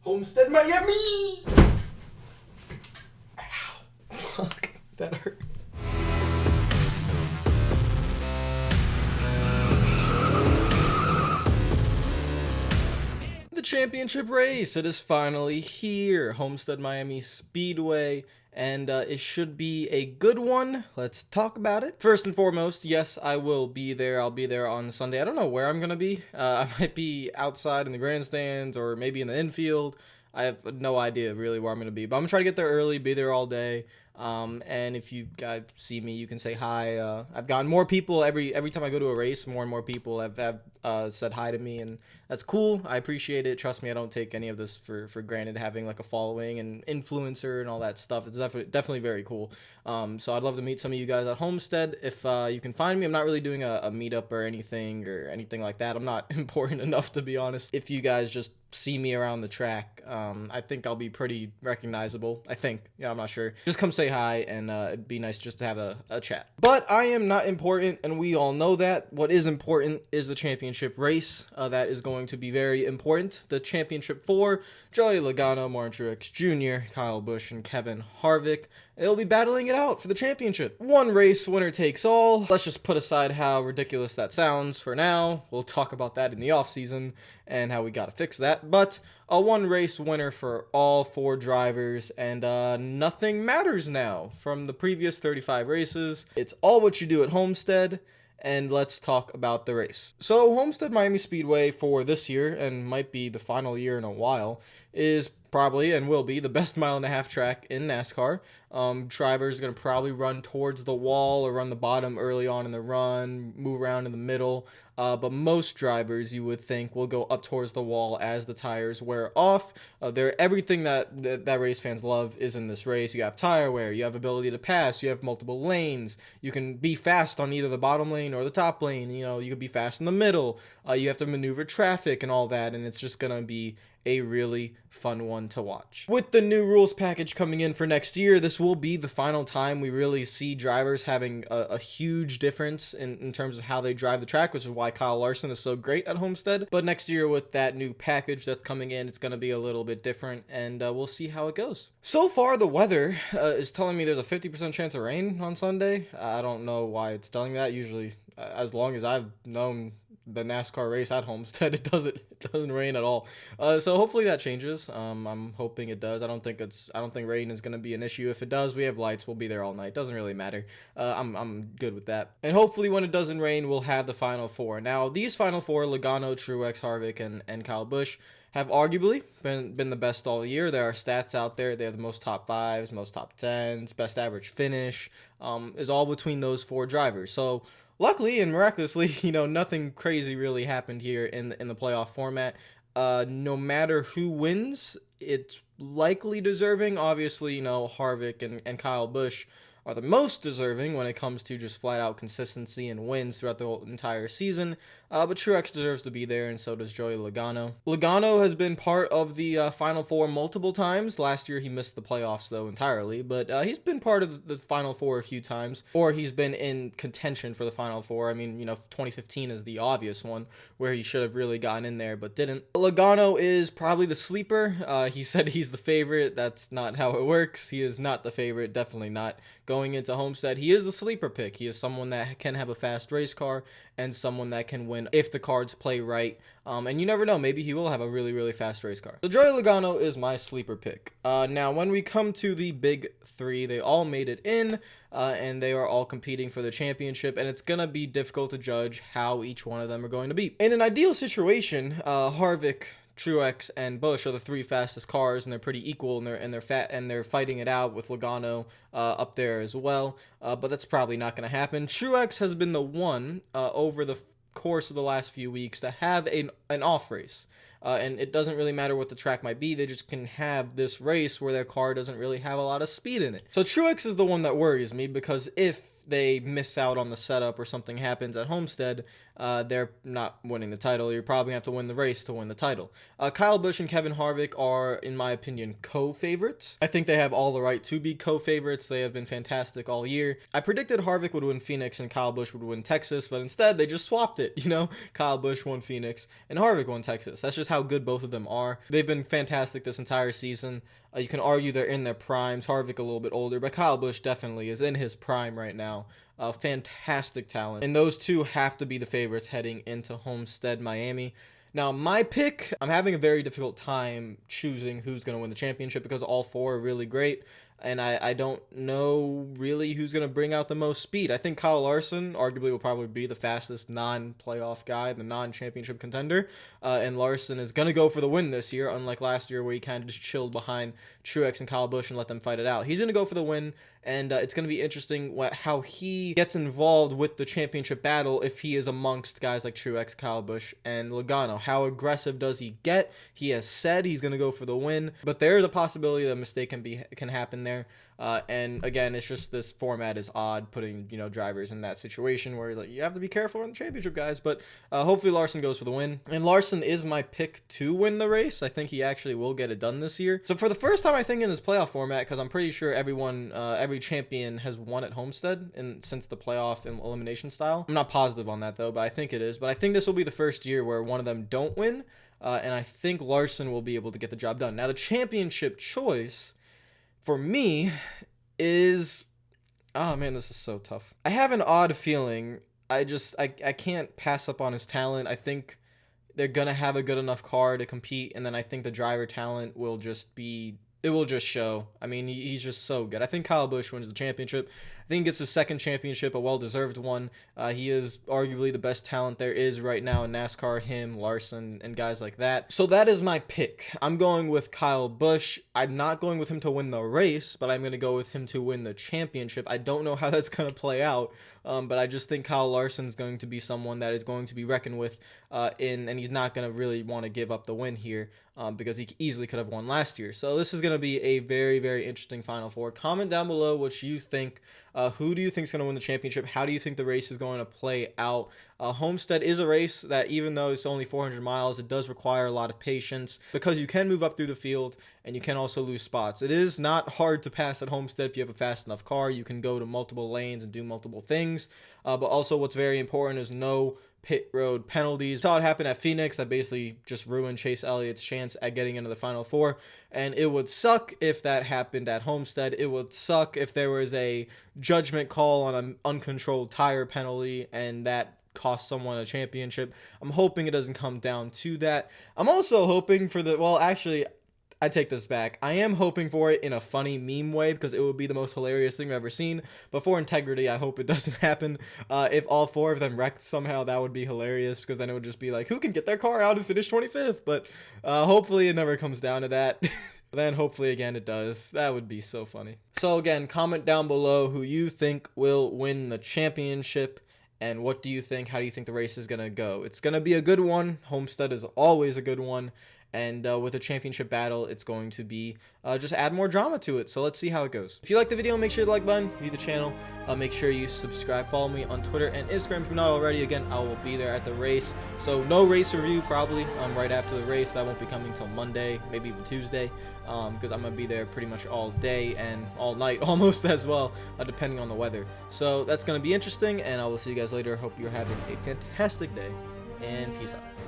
Homestead, Miami! Ow. Fuck, that hurt. The championship race, it is finally here. Homestead Miami Speedway, and it should be a good one. Let's talk about it. First and foremost, yes, I will be there. I'll be there on Sunday. I don't know where I'm gonna be. I might be outside in the grandstands or maybe in the infield. I have no idea really where I'm gonna be, but I'm gonna try to get there early, be there all day. And if you guys see me, you can say hi. I've gotten more people every time I go to a race. More and more people have said hi to me, and that's cool. I appreciate it. Trust me, I don't take any of this for granted. Having like a following and influencer and all that stuff, it's definitely very cool. So I'd love to meet some of you guys at Homestead if you can find me. I'm not really doing a meetup or anything like that. I'm not important enough, to be honest. If you guys just see me around the track, I think I'll be pretty recognizable. I think, yeah, I'm not sure. Just come say hi, and it'd be nice just to have a chat. But I am not important, and we all know that. What is important is the championship race. That is going to be very important. The championship for Joey Logano, Martin Truex Jr., Kyle Busch, and Kevin Harvick. They'll be battling it out for the championship. One race, winner takes all. Let's just put aside how ridiculous that sounds for now. We'll talk about that in the offseason and how we gotta fix that. But a one race winner for all four drivers, and nothing matters now from the previous 35 races. It's all what you do at Homestead. And let's talk about the race. So Homestead Miami Speedway for this year, and might be the final year in a while, is probably and will be the best mile-and-a-half track in NASCAR. Drivers are going to probably run towards the wall or run the bottom early on in the run, move around in the middle. But most drivers, you would think, will go up towards the wall as the tires wear off. Everything that race fans love is in this race. You have tire wear, you have ability to pass, you have multiple lanes. You can be fast on either the bottom lane or the top lane. You know, you could be fast in the middle. You have to maneuver traffic and all that, and it's just going to be a really fun one to watch. With the new rules package coming in for next year, this will be the final time we really see drivers having a huge difference in terms of how they drive the track, which is why Kyle Larson is so great at Homestead. But next year, with that new package that's coming in, it's going to be a little bit different, and we'll see how it goes. So far, the weather is telling me there's a 50% chance of rain on Sunday. I don't know why it's telling me that. Usually, as long as I've known the NASCAR race at Homestead, it doesn't rain at all. So hopefully that changes. I'm hoping it does. I don't think rain is going to be an issue. If it does, we have lights. We'll be there all night. Doesn't really matter. I'm good with that. And hopefully when it doesn't rain, we'll have the final four. Now, these final four, Logano, Truex, Harvick, and Kyle Busch, have arguably been the best all year. There are stats out there. They have the most top fives, most top tens, best average finish, is all between those four drivers. So luckily and miraculously, nothing crazy really happened here in the playoff format. No matter who wins, it's likely deserving. Obviously, Harvick and Kyle Busch are the most deserving when it comes to just flat out consistency and wins throughout the whole entire season. But Truex deserves to be there, and so does Joey Logano. Logano has been part of the Final Four multiple times. Last year he missed the playoffs, though, entirely. But he's been part of the Final Four a few times, or he's been in contention for the Final Four. I mean, 2015 is the obvious one where he should have really gotten in there, but didn't. Logano is probably the sleeper. He said he's the favorite. That's not how it works. He is not the favorite, definitely not. Going into Homestead, he is the sleeper pick. He is someone that can have a fast race car and someone that can win if the cards play right. And you never know, maybe he will have a really, really fast race car. So Joey Logano is my sleeper pick. Now, when we come to the big three, they all made it in, and they are all competing for the championship, and it's going to be difficult to judge how each one of them are going to be. In an ideal situation, Harvick, Truex, and Busch are the three fastest cars, and they're pretty equal, and they're fighting it out with Logano up there as well. But that's probably not going to happen. Truex has been the one over the course of the last few weeks to have an off race. And it doesn't really matter what the track might be. They just can have this race where their car doesn't really have a lot of speed in it. So Truex is the one that worries me, because if they miss out on the setup or something happens at Homestead, they're not winning the title. You're probably going to have to win the race to win the title. Kyle Busch and Kevin Harvick are, in my opinion, co-favorites. I think they have all the right to be co-favorites. They have been fantastic all year. I predicted Harvick would win Phoenix and Kyle Busch would win Texas, but instead they just swapped it. Kyle Busch won Phoenix and Harvick won Texas. That's just how good both of them are. They've been fantastic this entire season. You can argue they're in their primes. Harvick a little bit older, but Kyle Busch definitely is in his prime right now. Fantastic talent. And those two have to be the favorites heading into Homestead, Miami. Now, my pick, I'm having a very difficult time choosing who's going to win the championship because all four are really great. And I don't know really who's going to bring out the most speed. I think Kyle Larson arguably will probably be the fastest non-playoff guy, the non-championship contender. And Larson is going to go for the win this year, unlike last year where he kind of just chilled behind Truex and Kyle Busch and let them fight it out. He's going to go for the win, and it's going to be interesting how he gets involved with the championship battle if he is amongst guys like Truex, Kyle Busch, and Logano. How aggressive does he get? He has said he's going to go for the win, but there is a possibility that a mistake can happen there. And again, it's just this format is odd, putting drivers in that situation where you have to be careful on the championship, guys. But hopefully Larson goes for the win, and Larson is my pick to win the race. I think he actually will get it done this year. So for the first time, I think in this playoff format, because I'm pretty sure every champion has won at Homestead since the playoff and elimination style. I'm not positive on that though, but I think it is. But I think this will be the first year where one of them don't win, and I think Larson will be able to get the job done. Now the championship choice for me is, oh man, this is so tough. I have an odd feeling. I can't pass up on his talent. I think they're going to have a good enough car to compete, and then I think the driver talent will just show. I mean, he's just so good. I think Kyle Busch wins the championship. I think he gets his second championship, a well-deserved one. He is arguably the best talent there is right now in NASCAR, him, Larson, and guys like that. So that is my pick. I'm going with Kyle Busch. I'm not going with him to win the race, but I'm going to go with him to win the championship. I don't know how that's going to play out, but I just think Kyle Larson is going to be someone that is going to be reckoned with, and he's not going to really want to give up the win here because he easily could have won last year. So this is going to be a very, very interesting Final Four. Comment down below what you think. Who do you think is going to win the championship? How do you think the race is going to play out? Homestead is a race that, even though it's only 400 miles, it does require a lot of patience because you can move up through the field and you can also lose spots. It is not hard to pass at Homestead if you have a fast enough car. You can go to multiple lanes and do multiple things. But also what's very important is no pit road penalties. We saw it happen at Phoenix. That basically just ruined Chase Elliott's chance at getting into the Final Four. And it would suck if that happened at Homestead. It would suck if there was a judgment call on an uncontrolled tire penalty and that cost someone a championship. I'm hoping it doesn't come down to that. I'm also hoping for actually, I take this back. I am hoping for it in a funny meme way because it would be the most hilarious thing I've ever seen. But for integrity, I hope it doesn't happen. If all four of them wrecked somehow, that would be hilarious because then it would just be like, who can get their car out and finish 25th? But hopefully it never comes down to that. Then hopefully again it does. That would be so funny. So again, comment down below who you think will win the championship. And what do you think? How do you think the race is going to go? It's going to be a good one. Homestead is always a good one. And with a championship battle, it's going to be just add more drama to it. So let's see how it goes. If you like the video, make sure you like the button. If you're new to the channel, make sure you subscribe. Follow me on Twitter and Instagram if you're not already. Again, I will be there at the race. So no race review probably right after the race. That won't be coming until Monday, maybe even Tuesday, because I'm going to be there pretty much all day and all night almost as well, depending on the weather. So that's going to be interesting, and I will see you guys later. Hope you're having a fantastic day, and peace out.